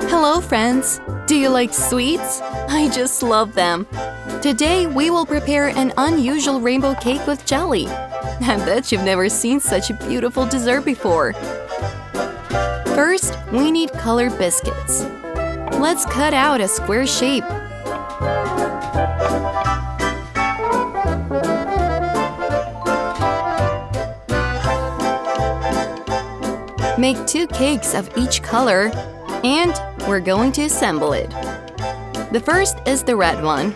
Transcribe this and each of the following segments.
Hello, friends! Do you like sweets? I just love them! Today, we will prepare an unusual rainbow cake with jelly. I bet you've never seen such a beautiful dessert before. First, we need colored biscuits. Let's cut out a square shape. Make 2 cakes of each color, and we're going to assemble it. The first is the red one.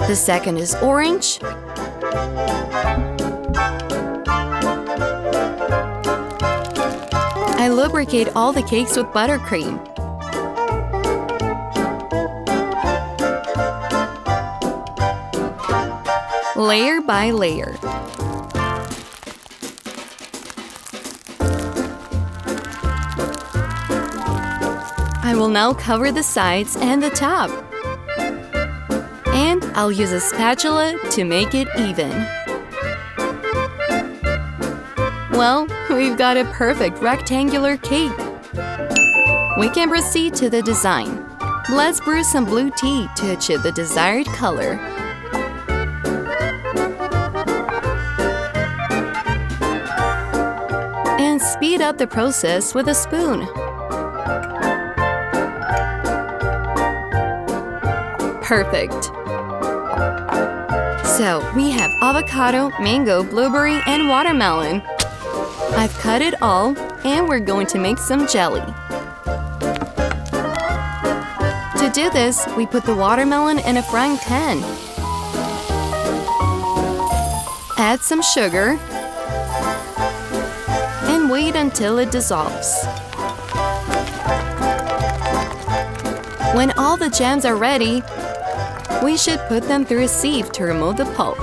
The second is orange. I lubricate all the cakes with buttercream. Layer by layer. I will now cover the sides and the top. And I'll use a spatula to make it even. Well, we've got a perfect rectangular cake. We can proceed to the design. Let's brew some blue tea to achieve the desired color. And speed up the process with a spoon. Perfect. So, we have avocado, mango, blueberry, and watermelon. I've cut it all, and we're going to make some jelly. To do this, we put the watermelon in a frying pan. Add some sugar, and wait until it dissolves. When all the jams are ready, we should put them through a sieve to remove the pulp.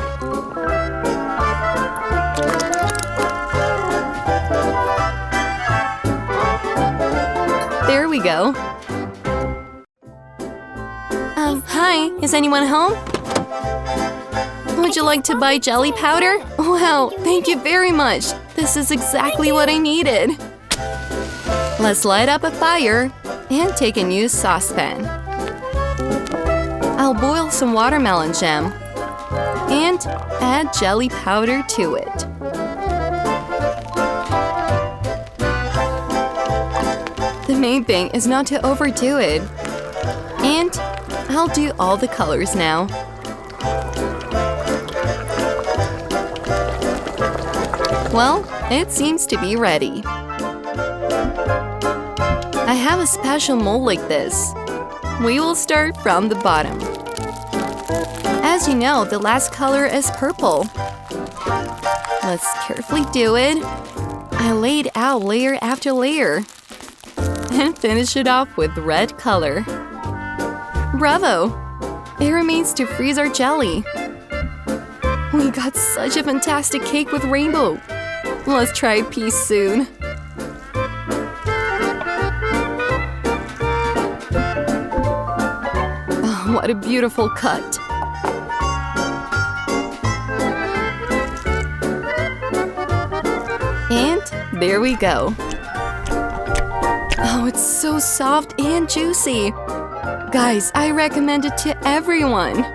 There we go. Hi, is anyone home? Would you like to buy jelly powder? Wow, thank you very much. This is exactly what I needed. Let's light up a fire and take a new saucepan. I'll boil some watermelon jam and add jelly powder to it. The main thing is not to overdo it. And I'll do all the colors now. Well, it seems to be ready. I have a special mold like this. We will start from the bottom. As you know, the last color is purple. Let's carefully do it. I laid out layer after layer. And finish it off with red color. Bravo! It remains to freeze our jelly. We got such a fantastic cake with rainbow. Let's try a piece soon. Oh, what a beautiful cut. And there we go. Oh, it's so soft and juicy. Guys, I recommend it to everyone.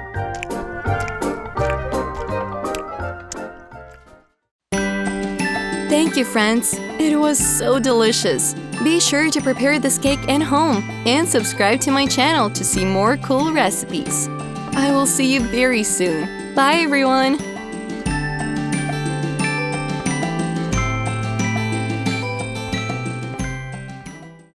Thank you, friends. It was so delicious. Be sure to prepare this cake at home and subscribe to my channel to see more cool recipes. I will see you very soon. Bye, everyone!